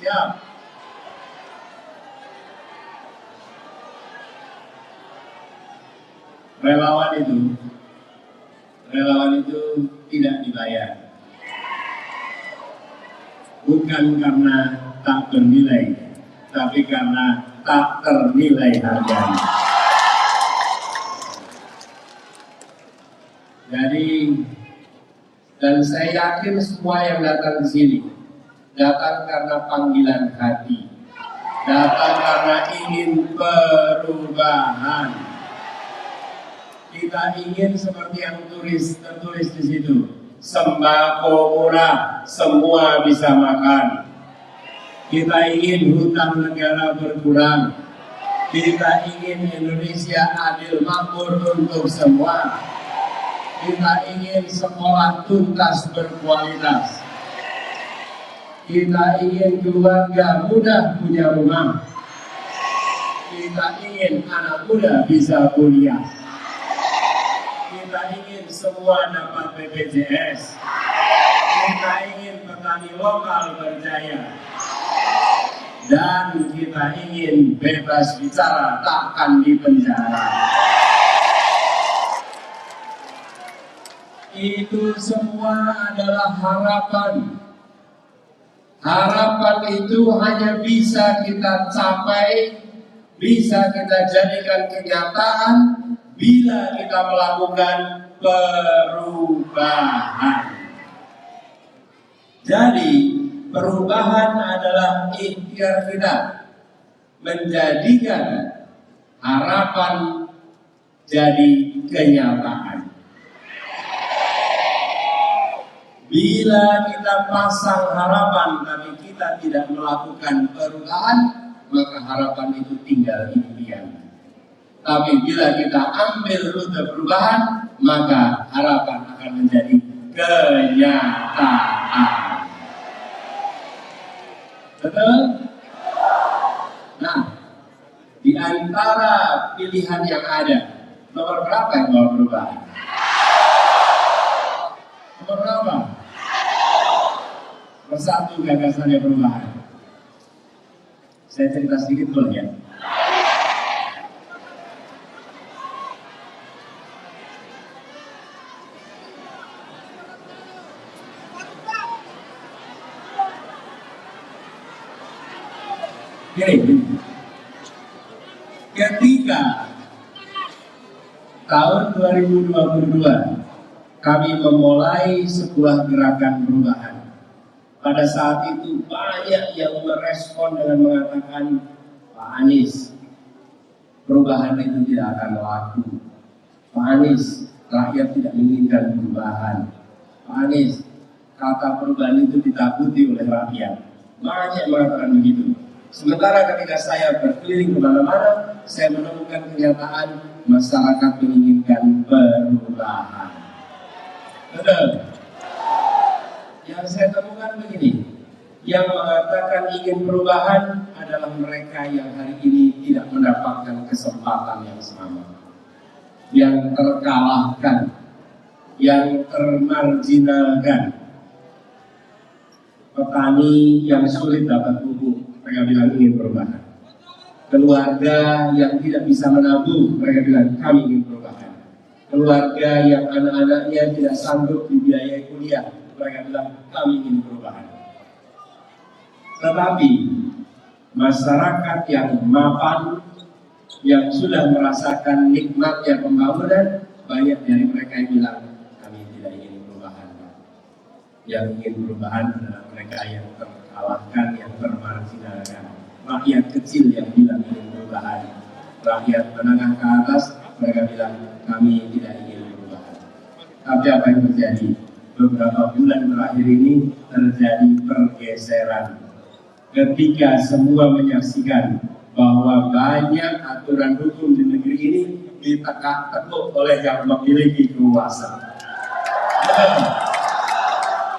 Siap. Relawan itu tidak dibayar. Bukan karena tak bernilai, tapi karena tak ternilai harganya. Jadi, dan saya yakin semua yang datang ke sini datang karena panggilan hati, datang karena ingin perubahan. Kita ingin seperti yang tertulis di situ, sembako murah, semua bisa makan. Kita ingin hutang negara berkurang. Kita ingin Indonesia adil makmur untuk semua. Kita ingin sekolah tuntas berkualitas. Kita ingin keluarga mudah punya rumah. Kita ingin anak muda bisa kuliah. Kita ingin semua dapat BPJS. Kita ingin petani lokal berjaya. Dan kita ingin bebas bicara, takkan dipenjara. Itu semua adalah harapan. Harapan itu hanya bisa kita capai, bisa kita jadikan kenyataan bila kita melakukan perubahan. Jadi perubahan adalah ikhtiar kita menjadikan harapan jadi kenyataan. Bila kita pasang harapan tapi kita tidak melakukan perubahan, maka harapan itu tinggal impian. Tapi bila kita ambil rute perubahan, maka harapan akan menjadi kenyataan. Betul? Nah, di antara pilihan yang ada, nomor berapa yang mau berubah? Nomor berapa? Bersatu gagasannya perubahan. Saya cerita sedikit boleh ya? Gini. Ketika tahun 2022 kami memulai sebuah gerakan perubahan. Pada saat itu banyak yang merespon dengan mengatakan, Pak Anies, perubahan itu tidak akan laku. Pak Anies, rakyat tidak menginginkan perubahan. Pak Anies, kata perubahan itu ditakuti oleh rakyat. Banyak yang mengatakan begitu. Sementara ketika saya berkeliling kemana-mana, saya menemukan kenyataan masyarakat menginginkan perubahan. Betul. Yang saya temukan begini, yang mengatakan ingin perubahan adalah mereka yang hari ini tidak mendapatkan kesempatan yang sama, yang terkalahkan, yang termarginalkan. Petani yang sulit dapat pupuk, mereka bilang ingin perubahan. Keluarga yang tidak bisa menabung, mereka bilang kami ingin perubahan. Keluarga yang anak-anaknya tidak sanggup dibiayai kuliah, mereka bilang kami ingin perubahan. Tetapi masyarakat yang mapan, yang sudah merasakan nikmatnya pembangunan, banyak dari mereka yang bilang kami tidak ingin perubahan. Yang ingin perubahan adalah mereka yang terkalahkan, yang termarginalkan. Rakyat kecil yang bilang ingin perubahan. Rakyat menengah ke atas, mereka bilang kami tidak ingin perubahan. Tapi apa yang terjadi? Beberapa bulan terakhir ini terjadi pergeseran. Ketika semua menyaksikan bahwa banyak aturan hukum di negeri ini ditekuk oleh yang memiliki kuasa.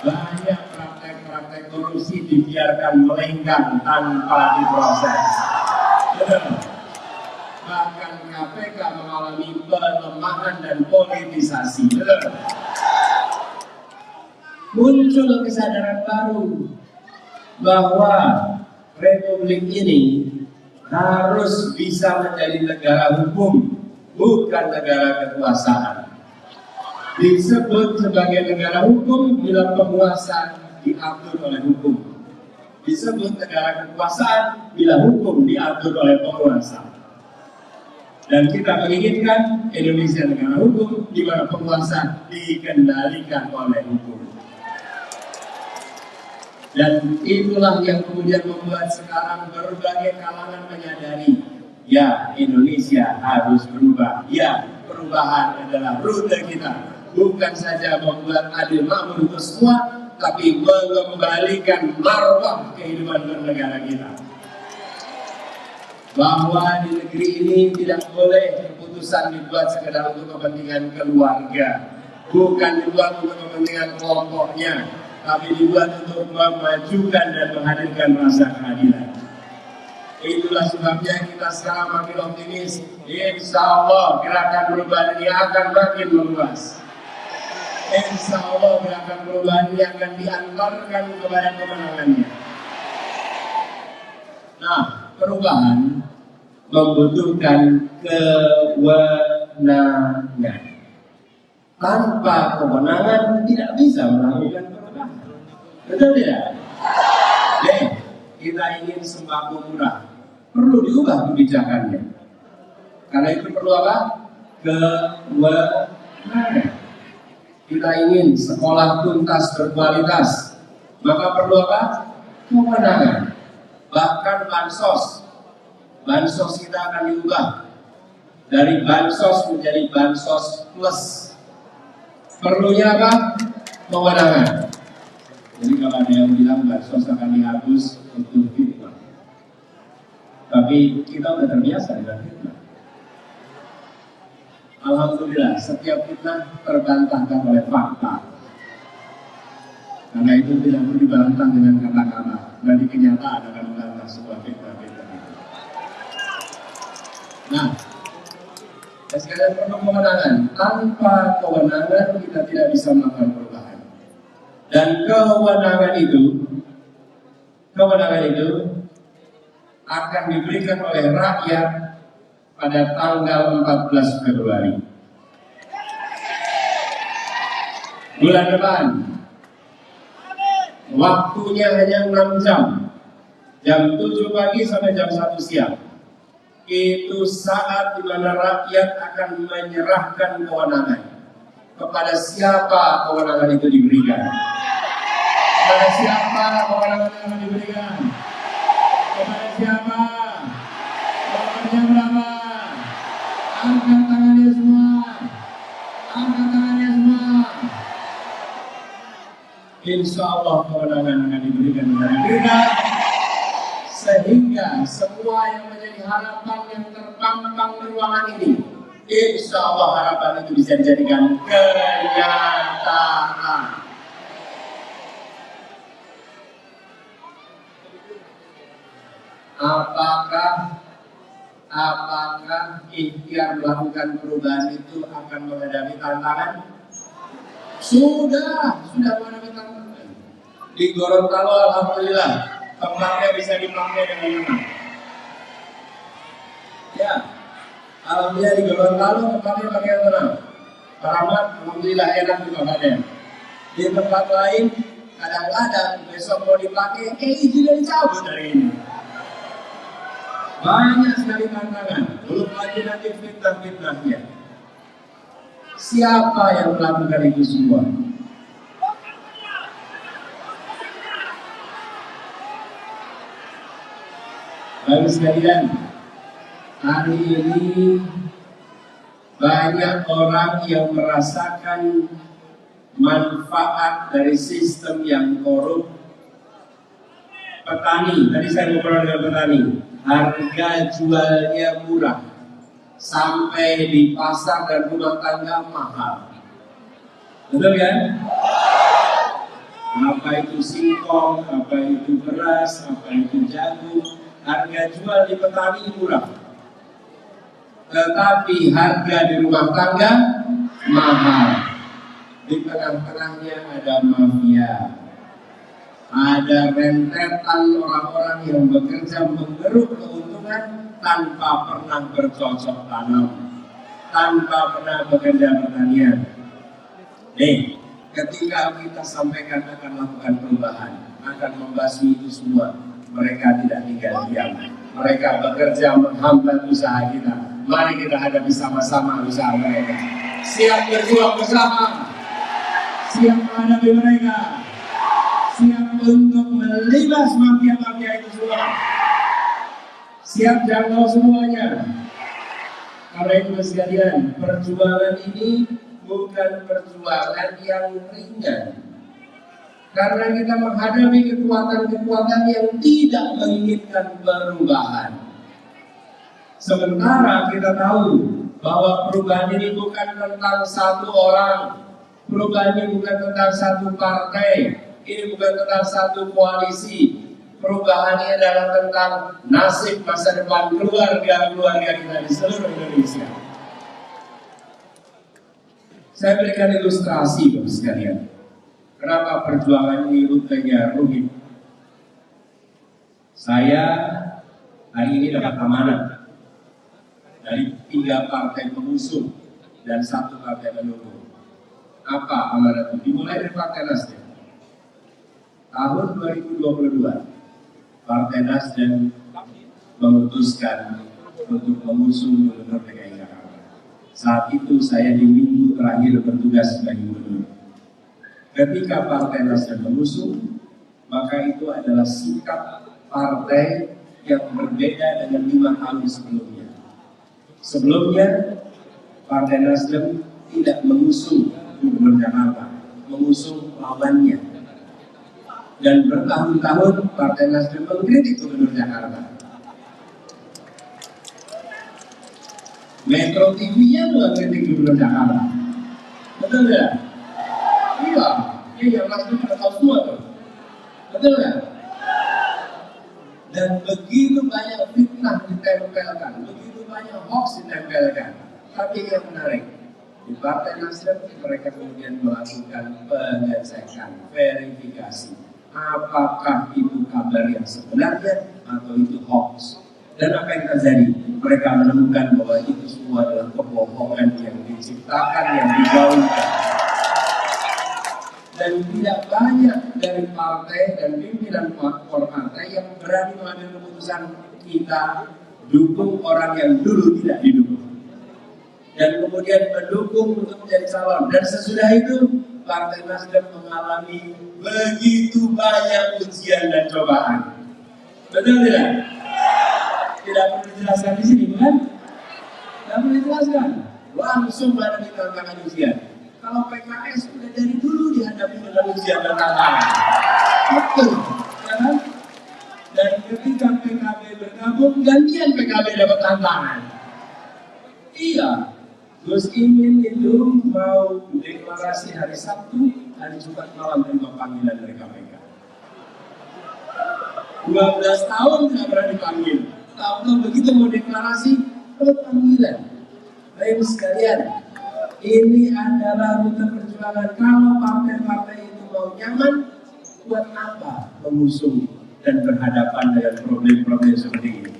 Banyak praktek-praktek korupsi dibiarkan melenggang tanpa diproses. Bahkan KPK mengalami pelemahan dan politisasi. Muncul kesadaran baru bahwa Republik ini harus bisa menjadi negara hukum, bukan negara kekuasaan. Disebut sebagai negara hukum bila penguasa diatur oleh hukum. Disebut negara kekuasaan bila hukum diatur oleh penguasa. Dan kita menginginkan Indonesia negara hukum di mana penguasa dikendalikan oleh hukum. Dan itulah yang kemudian membuat sekarang berbagai kalangan menyadari, ya Indonesia harus berubah. Ya, perubahan adalah rute kita. Bukan saja membuat adil makmur untuk semua, tapi mengembalikan marwah kehidupan bernegara kita. Bahwa di negeri ini tidak boleh keputusan dibuat sekedar untuk kepentingan keluarga, bukan dibuat untuk kepentingan kelompoknya, tapi dibuat untuk memajukan dan menghadirkan rasa keadilan. Itulah sebabnya kita sekarang makin optimis. Insya Allah gerakan perubahan ini akan makin meluas. Insya Allah gerakan perubahan ini akan diantarkan kepada kemenangannya. Nah, perubahan membutuhkan kewenangan. Tanpa kewenangan tidak bisa melakukan perubahan. Betul tidak? Kita ingin sembako murah, perlu diubah kebijakannya. Karena itu perlu apa? Kewenangan. Kita ingin sekolah tuntas berkualitas, maka perlu apa? Kewenangan. Bahkan bansos kita akan diubah dari bansos menjadi bansos plus. Perlunya apa? Kewenangan. Jadi kalau ada yang bilang bansos akan dihapus, itu fitnah. Tapi kita sudah terbiasa dengan fitnah. Alhamdulillah, setiap fitnah terbantahkan oleh fakta. Karena itu tidak perlu dibantah dengan kata-kata. Dan di kenyataan akan membantah sebuah fitnah-fitnah itu. Nah, sekalian perlu kewenangan. Tanpa kewenangan kita tidak bisa melakukan perubahan. Dan kewenangan itu akan diberikan oleh rakyat pada tanggal 14 Februari. Bulan depan. Waktunya hanya 6 jam. Jam 7 pagi sampai jam 1 siang. Itu saat di mana rakyat akan menyerahkan kewenangan. Kepada siapa kewenangan itu diberikan? Kepada siapa kewenangan itu diberikan? Kepada siapa? Nomornya berapa? Angkat tangannya semua. Angkat tangannya semua. Insya Allah kewenangan akan diberikan kepada kita. Sehingga semua yang menjadi harapan yang terpampang di ruangan ini, insya Allah harapan itu bisa dijadikan kenyataan. Apakah ikhtiar melakukan perubahan itu akan menghadapi tantangan? Sudah menghadapi tantangan. Di Gorontalo alhamdulillah tempatnya bisa dipakai dengan benar. Ya, alhamdulillah di Gorontalo tempatnya pakai yang benar. Karamat alhamdulillah enak dipakainya. Di tempat lain kadang-kadang besok mau dipakai, izinnya dicabut hari ini. Banyak sekali tantangan, belum lagi nanti fitnah-fitnahnya. Siapa yang melakukan itu semua? Bapak sekalian, hari ini banyak orang yang merasakan manfaat dari sistem yang korup. Petani, tadi saya ngobrol dengan petani, harga jualnya murah, sampai di pasar dan rumah tangga mahal. Betul kan? Apa itu singkong, apa itu beras, apa itu jagung, harga jual di petani murah. Tetapi harga di rumah tangga mahal. Di tengah-tengahnya ada mafia. Ada rentetan orang-orang yang bekerja menggeruk keuntungan tanpa pernah bercocok tanam, tanpa pernah bekerja pertanian. Nih, ketika kita sampaikan akan melakukan perubahan, akan membasmi itu semua, mereka tidak tinggal diam. Mereka bekerja menghambat usaha kita. Mari kita hadapi sama-sama usaha mereka. Siap berjuang bersama, siap menghadapi mereka, siap untuk melibas mafia-mafia itu semua, siap jangkau semuanya. Karena itu sekalian, perjuangan ini bukan perjuangan yang ringan. Karena kita menghadapi kekuatan-kekuatan yang tidak menginginkan perubahan. Sementara kita tahu bahwa perubahan ini bukan tentang satu orang, perubahan ini bukan tentang satu partai, ini bukan tentang satu koalisi. Perubahan ini adalah tentang nasib masa depan keluarga-keluarga kita di seluruh Indonesia. Saya berikan ilustrasi Bapak sekalian. Kenapa perjuangan ini rutenya rumit? Saya hari ini dapat amanat dari 3 partai pengusung dan 1 partai pendukung. Apa amanat itu? Dimulai dari Partai Nasdem. Tahun 2022, Partai Nasdem memutuskan untuk mengusung Gubernur DKI Jakarta. Saat itu saya di minggu terakhir bertugas sebagai gubernur. Ketika Partai Nasdem mengusung, maka itu adalah sikap partai yang berbeda dengan 5 tahun sebelumnya. Sebelumnya, Partai Nasdem tidak mengusung Gubernur Jakarta, mengusung lawannya. Dan bertahun-tahun Partai Nasdem mengkritik Gubernur Jakarta. Metro TV-nya juga kritik Gubernur Jakarta. Betul ya? Iya, yang Nasdem pada tahu semua tuh. Betul ya? Dan begitu banyak fitnah ditempelkan, begitu banyak hoax ditempelkan. Tapi yang menarik, di Partai Nasdem mereka kemudian melakukan pengecekan, verifikasi. Apakah itu kabar yang sebenarnya atau itu hoax? Dan apa yang terjadi? Mereka menemukan bahwa itu semua adalah kebohongan yang diciptakan, yang digaungkan. Dan tidak banyak dari partai dan pimpinan partai yang berani mengambil keputusan kita dukung orang yang dulu tidak didukung. Dan kemudian mendukung untuk menjadi calon. Dan sesudah itu Partai Nasdem mengalami begitu banyak ujian dan cobaan. Betul tidak? Tidak perlu dijelaskan di sini, bukan? Tidak perlu dijelaskan. Langsung menghadapi tantangan ujian. Kalau PKS sudah dari dulu dihadapi dengan ujian dan tantangan. Betul, ya kan? Dan ketika PKB bergabung, gantian PKB dapat tantangan. Iya, Gus Imin itu mau deklarasi hari Sabtu, hari Jumat malam terima panggilan dari KPK. 12 tahun tidak pernah dipanggil. Tahu-tahu begitu mau deklarasi, dapat panggilan. Baik sekalian, ini adalah rute perjuangan. Kalau partai-partai itu mau nyaman, buat apa mengusung dan berhadapan dengan problem-problem seperti ini?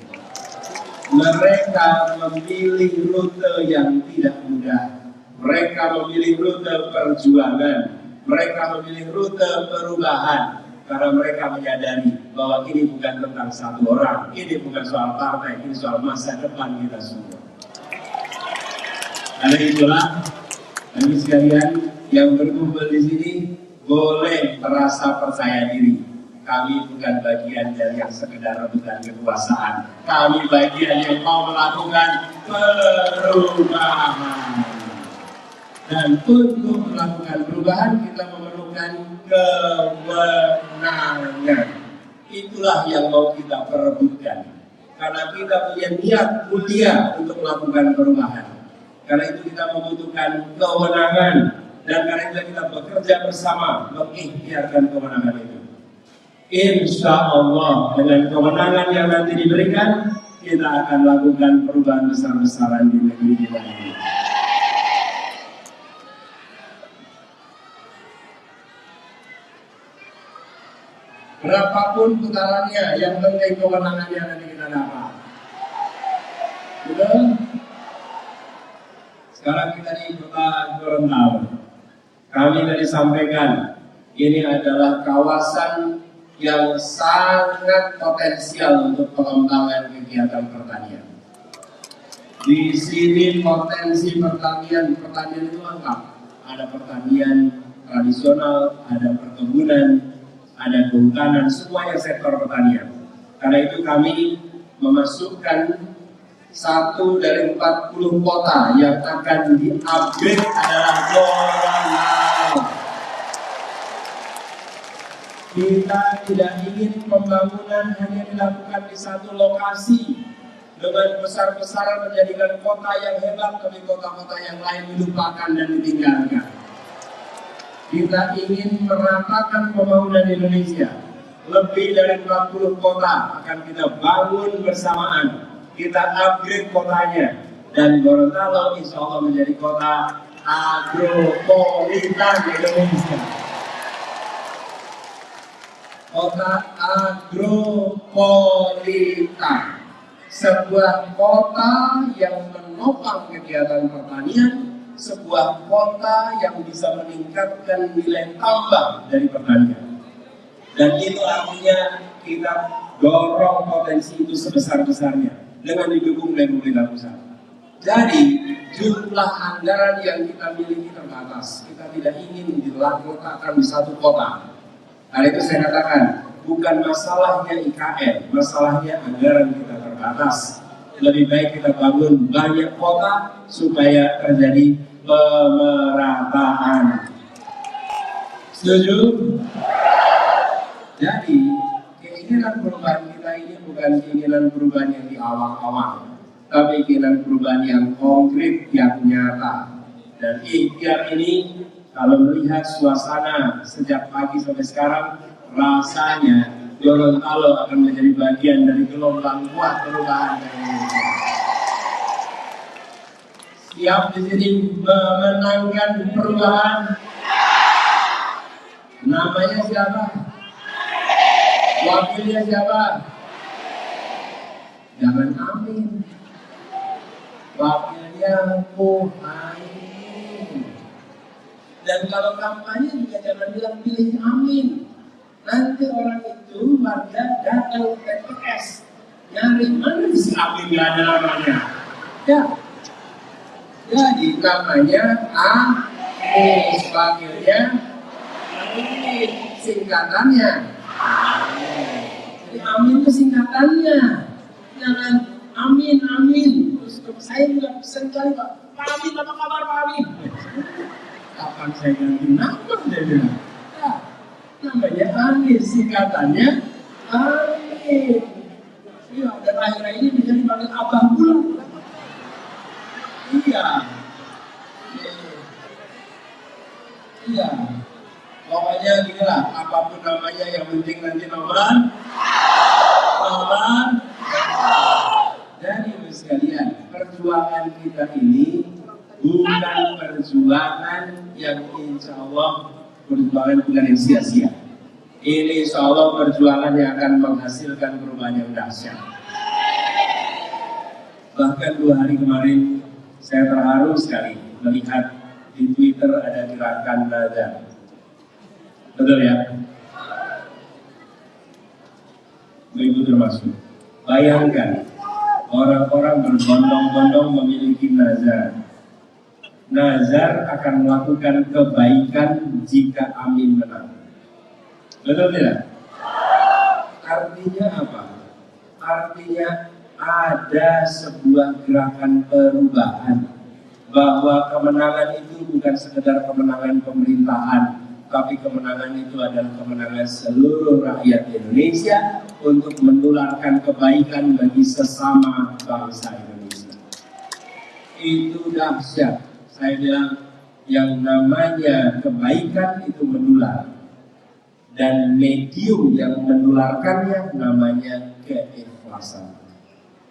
Mereka memilih rute yang tidak mudah. Mereka memilih rute perjuangan. Mereka memilih rute perubahan. Karena mereka menyadari bahwa ini bukan tentang satu orang. Ini bukan soal partai, ini soal masa depan kita semua. Karena itulah, bagi sekalian yang berkumpul di sini boleh merasa percaya diri. Kami bukan bagian dari yang sekedar rebutan kekuasaan. Kami bagian yang mau melakukan perubahan. Dan untuk melakukan perubahan kita memerlukan kemenangan. Itulah yang mau kita perebutkan. Karena kita punya niat mulia untuk melakukan perubahan. Karena itu kita membutuhkan kewenangan. Dan karena itu kita bekerja bersama mengikhtiarkan kewenangan itu. Insya Allah dengan kewenangan yang nanti diberikan, kita akan lakukan perubahan besar-besaran di negeri kita ini. Berapapun putarannya, yang penting kemenangannya nanti kita dapat. Betul? Sekarang kita di kota Gorontalo. Kami tadi sampaikan, ini adalah kawasan yang sangat potensial untuk pengembangan kegiatan pertanian. Di sini potensi pertanian itu lengkap. Ada pertanian tradisional, ada perkebunan, ada kehutanan, semuanya sektor pertanian. Karena itu kami memasukkan 1 dari 40 kota yang akan di-upgrade adalah Gorontalo. Kita tidak ingin pembangunan hanya dilakukan di satu lokasi dengan besar-besaran menjadikan kota yang hebat, tapi kota-kota yang lain dilupakan dan ditinggalkan. Kita ingin meratakan pembangunan Indonesia. Lebih dari 40 kota akan kita bangun bersamaan. Kita upgrade kotanya. Dan Gorontalo insya Allah menjadi kota agropolitan Indonesia. Kota agropolitan. Sebuah kota yang menopang kegiatan pertanian, sebuah kota yang bisa meningkatkan nilai tambah dari pertanian. Dan itu artinya kita dorong potensi itu sebesar-besarnya dengan didukung dari pemerintah pusat. Jadi jumlah anggaran yang kita miliki terbatas. Kita tidak ingin dilakukan di satu kota. Karena itu saya katakan, bukan masalahnya IKN, masalahnya anggaran kita terbatas. Lebih baik kita bangun banyak kota supaya terjadi pemerataan. Setuju? Jadi keinginan perubahan kita ini bukan keinginan perubahan yang di awang-awang, tapi keinginan perubahan yang konkret, yang nyata. Dan ikhtiar ini kalau melihat suasana sejak pagi sampai sekarang, rasanya Gorontalo akan menjadi bagian dari gelombang kuat perubahan Indonesia. Siap di sini memenangkan perubahan? Namanya siapa? Wakilnya siapa? Jangan amin. Wakilnya Muhaimin. Dan kalau kampanye juga jangan bilang pilih amin. Nanti orang itu warga datang ke TPS nyari mana si amin, nggak ada namanya. Ya. Jadi namanya Anies, wakilnya Amin, singkatannya. Jadi amin itu singkatannya. Jangan amin. Terus saya juga sering kali Pak Amin, apa kabar Pak Amin? Kapan saya ganti nama dia bilang? Ya, namanya Anies, singkatannya Amin. Iya, dan akhirnya ini bisa dipanggil abah pula. Iya. Pokoknya gini lah, apapun namanya yang penting nanti nomor. Jadi sekalian, perjuangan kita ini bukan perjuangan yang insya Allah perjuangan bukan yang sia-sia. Ini insya Allah perjuangan yang akan menghasilkan perubahan yang dahsyat. Bahkan 2 hari kemarin saya terharu sekali melihat di Twitter ada gerakan nazar. Betul ya? Ibu termasuk. Bayangkan orang-orang berbondong-bondong memiliki nazar. Nazar akan melakukan kebaikan jika Amin menang. Betul tidak? Artinya apa? Artinya ada sebuah gerakan perubahan, bahwa kemenangan itu bukan sekedar kemenangan pemerintahan, tapi kemenangan itu adalah kemenangan seluruh rakyat Indonesia untuk menularkan kebaikan bagi sesama bangsa Indonesia. Itu dahsyat. Saya bilang yang namanya kebaikan itu menular. Dan medium yang menularkannya namanya keikhlasan.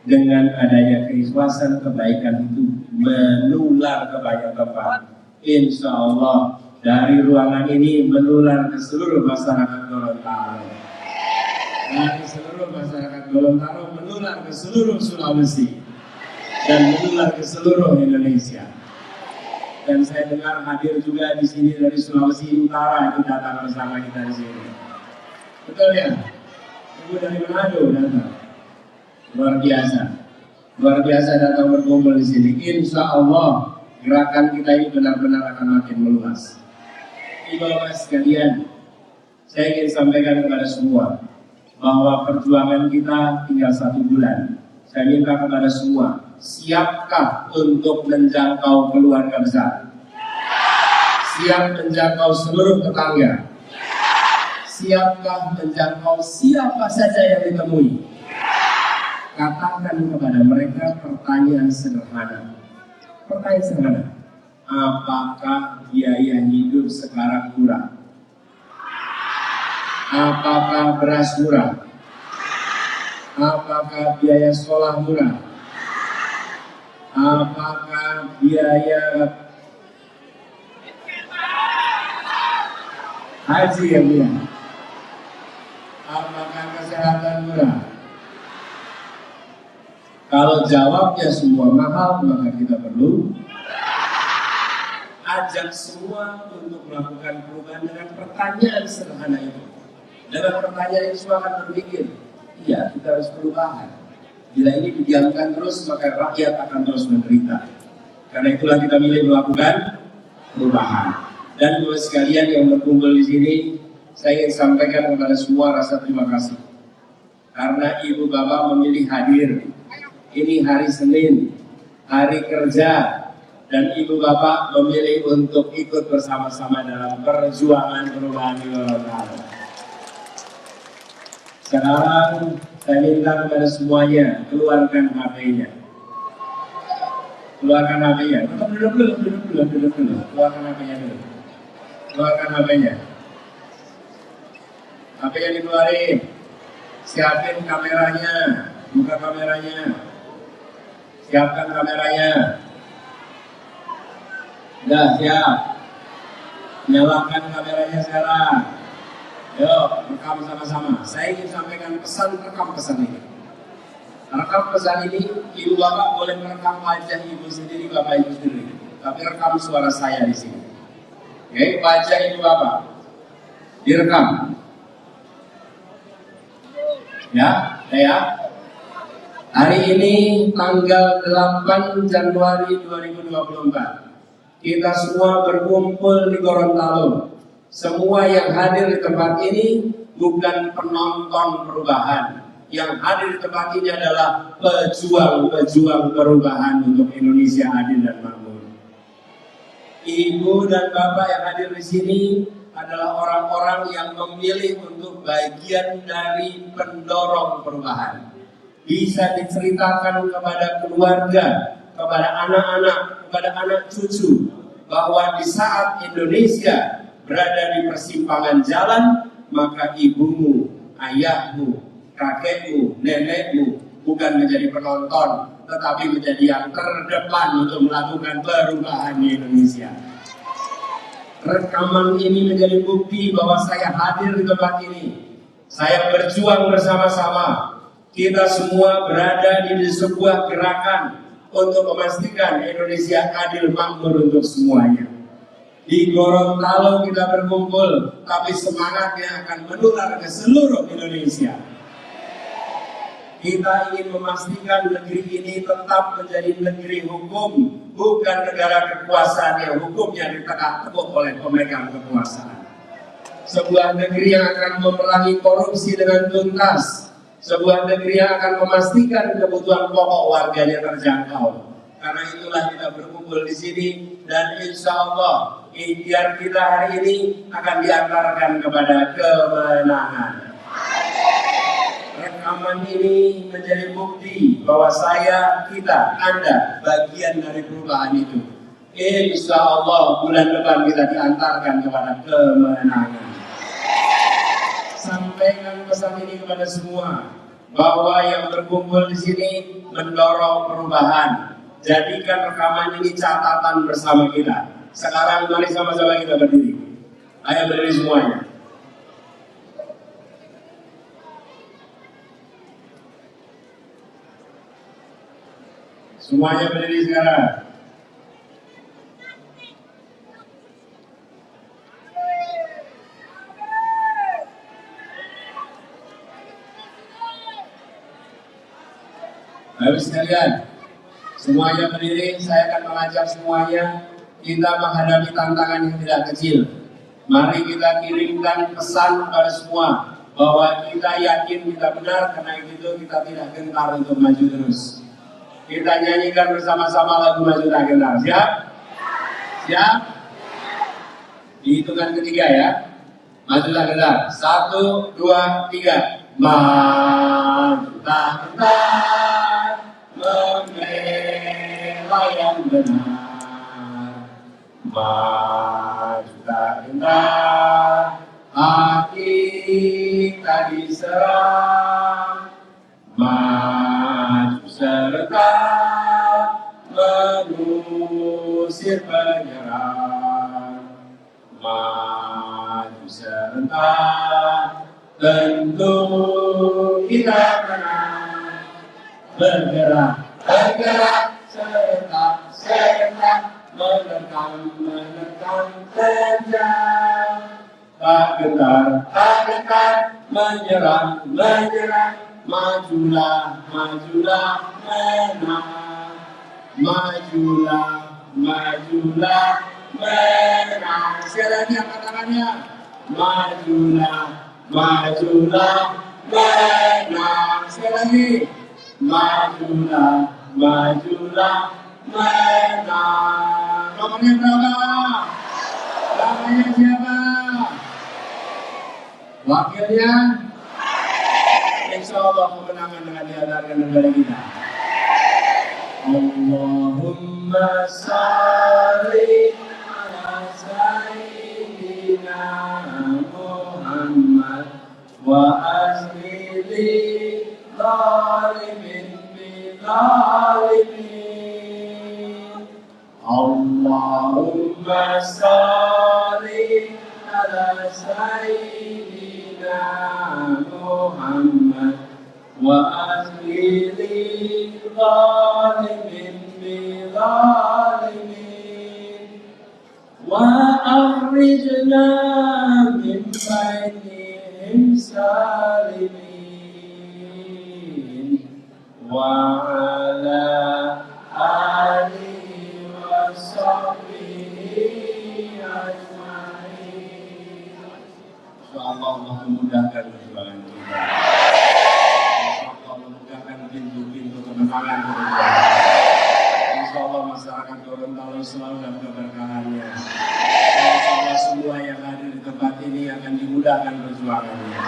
Dengan adanya keikhlasan, kebaikan itu menular ke banyak tempat. Insya Allah dari ruangan ini menular ke seluruh masyarakat Gorontalo. dari seluruh masyarakat Gorontalo menular ke seluruh Sulawesi dan menular ke seluruh Indonesia. Dan saya dengar hadir juga di sini dari Sulawesi Utara itu datang bersama kita di sini. Betul ya? Ibu dari Manado datang. Luar biasa. Luar biasa datang berkumpul di sini. Insya Allah gerakan kita ini benar-benar akan makin meluas. Ibu-ibu sekalian, saya ingin sampaikan kepada semua bahwa perjuangan kita tinggal 1 bulan. Saya minta kepada semua, siapkah untuk menjangkau keluarga besar? Siap menjangkau seluruh tetangga? Siapkah menjangkau siapa saja yang ditemui? Katakan kepada mereka pertanyaan sederhana. Pertanyaan sederhana. Apakah biaya hidup sekarang murah? Apakah beras murah? Apakah biaya sekolah murah? Apakah biaya haji yang murah? Apakah kesehatan murah? Kalau jawabnya semua mahal, maka kita perlu ajak semua untuk melakukan perubahan dengan pertanyaan sederhana itu. Dengan pertanyaan itu semua akan berpikir, iya kita harus perubahan. Bila ini didiamkan terus, maka rakyat akan terus menderita. Karena itulah kita milih melakukan perubahan. Dan buat sekalian yang berkumpul di sini, saya ingin sampaikan kepada semua rasa terima kasih. Karena ibu bapak memilih hadir. Ini hari Senin, hari kerja, dan ibu bapak memilih untuk ikut bersama-sama dalam perjuangan perubahan di Gorontalo. Sekarang saya minta kepada semuanya, keluarkan HP-nya. Keluarkan HP-nya. Duduk dulu. Keluarkan HP-nya dulu. Keluarkan HP-nya. HP-nya dikeluarin. Siapin kameranya. Buka kameranya. Siapkan kameranya. Udah siap. Nyalakan kameranya sekarang. Yuk, rekam sama-sama. Saya ingin sampaikan pesan, rekam pesan ini. Rekam pesan ini, ibu bapak boleh merekam wajah ibu sendiri, bapak ibu sendiri. Tapi rekam suara saya di sini. Oke, wajah ibu bapak. Direkam. Ya. Hari ini tanggal 8 Januari 2024. Kita semua berkumpul di Gorontalo. Semua yang hadir di tempat ini bukan penonton perubahan. Yang hadir di tempat ini adalah pejuang-pejuang perubahan untuk Indonesia adil dan makmur. Ibu dan bapak yang hadir di sini adalah orang-orang yang memilih untuk bagian dari pendorong perubahan. Bisa diceritakan kepada keluarga, kepada anak-anak, kepada anak cucu, bahwa di saat Indonesia berada di persimpangan jalan, maka ibumu, ayahmu, kakekmu, nenekmu bukan menjadi penonton, tetapi menjadi yang terdepan untuk melakukan perubahan di Indonesia. Rekaman ini menjadi bukti bahwa saya hadir di tempat ini. Saya berjuang bersama-sama. Kita semua berada di sebuah gerakan untuk memastikan Indonesia adil makmur untuk semuanya. Di Gorontalo kita berkumpul, tapi semangatnya akan menular ke seluruh Indonesia. Kita ingin memastikan negeri ini tetap menjadi negeri hukum, bukan negara kekuasaan yang hukumnya ditegak-teguk oleh pemegang kekuasaan. Sebuah negeri yang akan memerangi korupsi dengan tuntas. Sebuah negeri yang akan memastikan kebutuhan pokok warganya terjangkau. Karena itulah kita berkumpul di sini, dan insya Allah ikhtiar kita hari ini akan diantarkan kepada kemenangan. Rekaman ini menjadi bukti bahwa saya, kita, Anda bagian dari perubahan itu. Insya Allah bulan depan kita diantarkan kepada kemenangan. Sampaikan pesan ini kepada semua, bahwa yang berkumpul di sini mendorong perubahan. Jadikan rekaman ini catatan bersama kita. Sekarang mari sama-sama kita berdiri. Ayo berdiri semuanya. Semuanya berdiri sekarang. Habis sekalian, semuanya berdiri, saya akan mengajak semuanya kita menghadapi tantangan yang tidak kecil. Mari kita kirimkan pesan kepada semua bahwa kita yakin kita benar, karena itu kita tidak gentar untuk maju terus. Kita nyanyikan bersama-sama lagu Maju Tak Gentar. Siap? Siap? Dihitungan ketiga ya. Maju tak gentar. 1, 2, 3. Maju tak gentar, membela yang benar. Maju tak gentar, hati tak diserang. Maju serta mengusir penyerang. Maju serentak, tentu kita menang. Bergerak, bergerak, serentak, menekan terjang. Tak gentar, menyerang, majulah, menang. Majulah, menang. Sekali lagi angkat tangannya. Majulah, menang. Sekali lagi. Majulah, menang. Nomornya berapa? Namanya siapa? Wakilnya? Insya Allah kemenangan dengan diantarkan negara kita. Allahumma salli ala sayyidina Muhammad wa asli zalimin bizalimin. Allahumma salli ala sayyidina Muhammad wa asli zalimin bizalimin. Wa akhrijna min bainihim salimin. Wa ala alihi wa sahbihi ajma'in. Insyaallah Allah memudahkan perjuangan kita. Insyaallah memudahkan pintu-pintu kemenangan kita. Insyaallah masyarakat Gorontalo selalu dalam keberkahannya. Insyaallah semua yang hadir di tempat ini akan dimudahkan perjuangannya.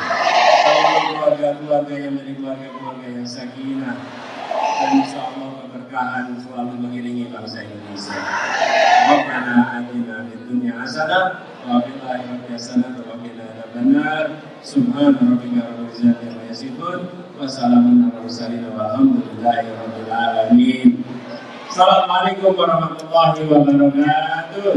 Keluarga-keluarga yang menjadi keluarga-keluarga yang sakinah, dan insyaallah keberkahan selalu mengiringi bangsa Indonesia. Rabbana atina fid dunya hasanah wa fil akhirati hasanah wa qina adzabannar. Subhana rabbika rabbil izzati amma yasifun wa salamun alal mursalin walhamdulillahi rabbil alamin. Assalamualaikum warahmatullahi wabarakatuh.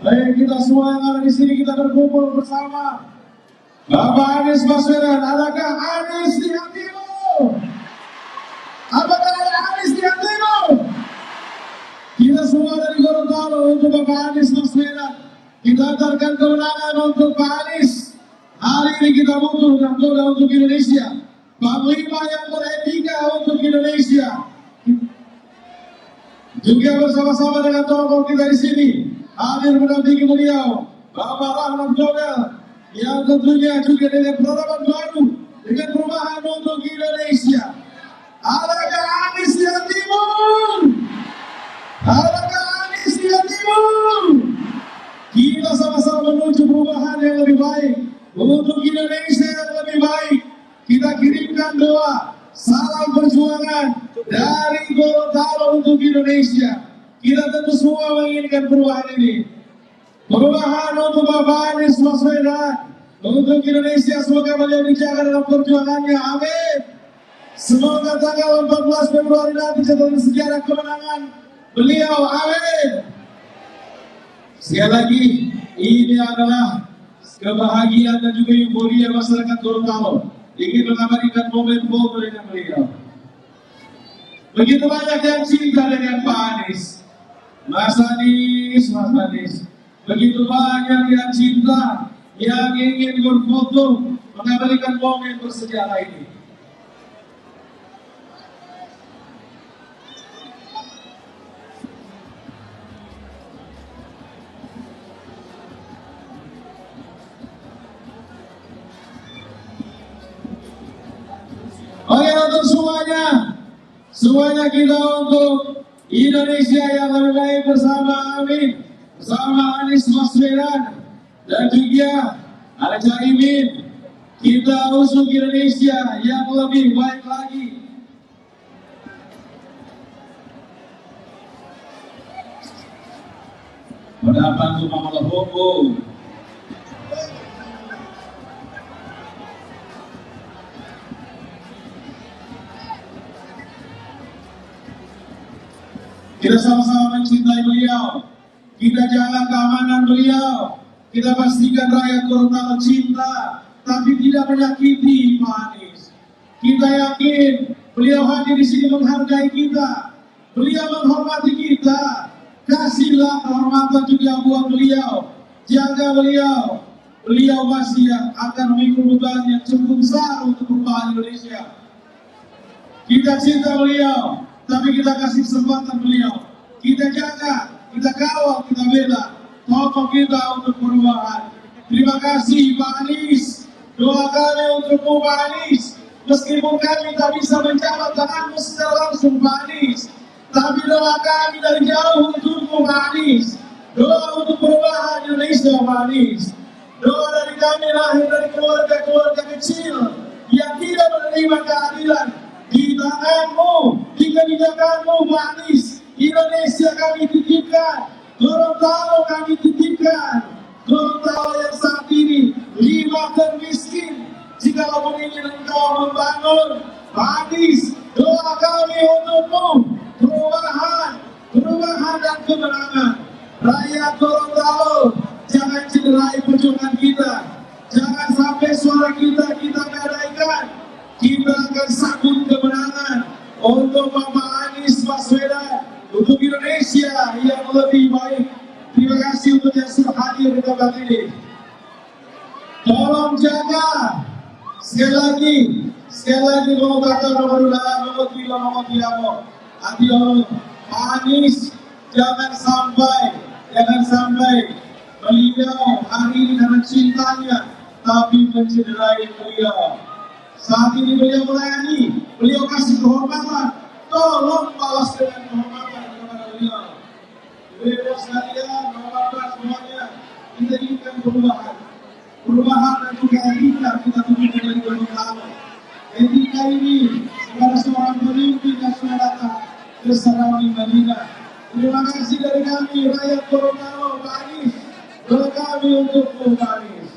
Baik, kita semua yang ada di sini kita berkumpul bersama. Bapak Anies Baswedan, adakah Anies di hatimu? Apakah ada Anies di hatimu? Kita semua dari Gorontalo untuk Bapak Anies Baswedan. Kita antarkan kemenangan untuk Pak Anies. Hari ini kita butuh Kapolda untuk Indonesia, Panglima yang beretika untuk Indonesia. Juga bersama-sama dengan tokoh kita di sini hadir mendampingi beliau Bapak Rahmat Jogel, yang tentunya juga dengan program baru, dengan perubahan untuk Indonesia. Adakah Anies di hatimu? Adakah Anies di hatimu? Kita sama-sama menuju perubahan yang lebih baik untuk Indonesia yang lebih baik. Kita kirimkan doa, salam perjuangan dari Gorontalo untuk Indonesia. Kita tentu semua menginginkan perubahan ini. Perubahan untuk Bapak Anies Baswedan, untuk Indonesia, semoga beliau dijaga dalam perjuangannya. Amin. Semoga tanggal 14 Februari nanti catatan sejarah kemenangan beliau. Amin. Sekali lagi, ini adalah kebahagiaan dan juga euforia masyarakat Gorontalo ingin mengabadikan momen foto dengan beliau. Begitu banyak yang cinta dengan Pak Anies, Mas Anies. Begitu banyak yang cinta, yang ingin berfoto mengabadikan momen bersejarah ini. Oke, untuk semuanya kita untuk Indonesia yang lebih baik bersama Amin, bersama Anies Baswedan dan juga ada Caimin. Kita usung Indonesia yang lebih baik lagi. Pendapat untuk Mama Bobo. Kita sama-sama mencintai beliau, kita jaga keamanan beliau, kita pastikan rakyat Gorontalo cinta, tapi tidak menyakiti Pak Anies. Kita yakin beliau hadir di sini menghargai kita, beliau menghormati kita. Kasihlah kehormatan juga buat beliau, jaga beliau. Beliau masih akan memikul beban yang cukup besar untuk perubahan Indonesia. Kita cinta beliau, tapi kita kasih kesempatan beliau. Kita jaga, kita kawal, kita bela. Tolong kita untuk perubahan. Terima kasih Pak Anies. Doa kami untukmu Pak Anies. Meskipun kami tak bisa menjabat tanganmu secara langsung Pak Anies, tapi doa kami dari jauh untukmu Pak Anies. Doa untuk perubahan Indonesia Pak Anies. Doa dari kami lahir dari keluarga-keluarga kecil yang tidak menerima keadilan. Di tanganmu, di kebijakanmu Pak Anies, Indonesia kami titipkan, Gorontalo kami titipkan. Gorontalo yang saat ini 5 termiskin. Jikalau ingin engkau membangun, Pak Anies, doa kami untukmu perubahan dan kemenangan. Rakyat Gorontalo, jangan cederai perjuangan kita, jangan sampai suara kita gadaikan. Kita akan sambut kemenangan untuk Bapak Anies Baswedan, untuk Indonesia yang lebih baik. Terima kasih untuk yang sudah hadir di tempat ini. Tolong jaga. Sekali lagi mengatakan nomor 3. Pak Anies, jangan sampai beliau hari ini karena cintanya tapi mencederai beliau. Saat ini beliau melayani, beliau kasih kehormatan, tolong balas dengan kehormatan kepada beliau. Beliau sekalian, Bapak-Bapak semuanya, kita inginkan perubahan dan juga etika kita tuju dari Gorontalo. Etika ini kepada seorang pemimpin yang sudah datang ke Sarawi Madinah. Terima kasih dari kami rakyat Gorontalo, Pak Anies. Doa kami untukmu Pak Anies.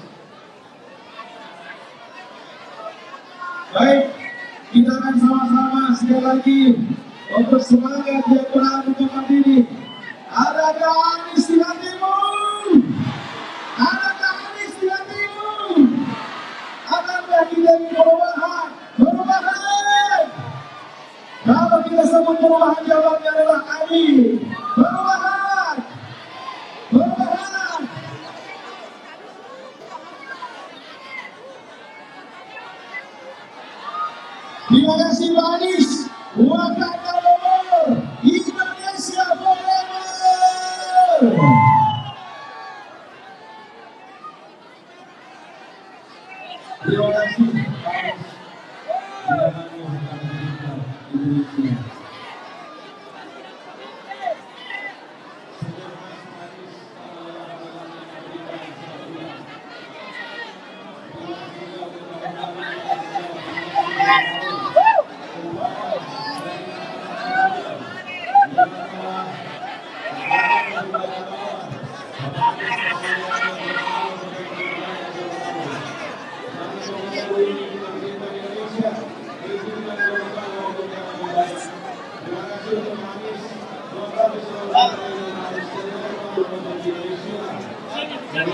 Baik, kita akan sama-sama sekali lagi untuk semangat yang berada di tempat ini. Adakah Anies di hatimu? Adakah Anies di hatimu? Akankah kita ingin perubahan? Kalau kita sebut perubahan, jawabannya adalah kami. Perubahan. Terima kasih Pak Anies. Wakanda nomor Indonesia forever. Terima kasih Pak Anies. Indonesia. Indonesia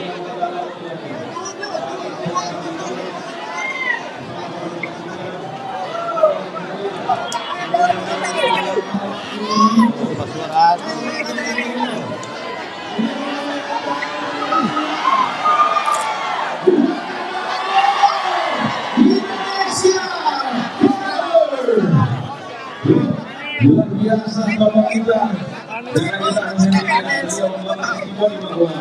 forever. Luar biasa Bapak kita. Dengan kita menyanyikan beliau membawa kembali bahwa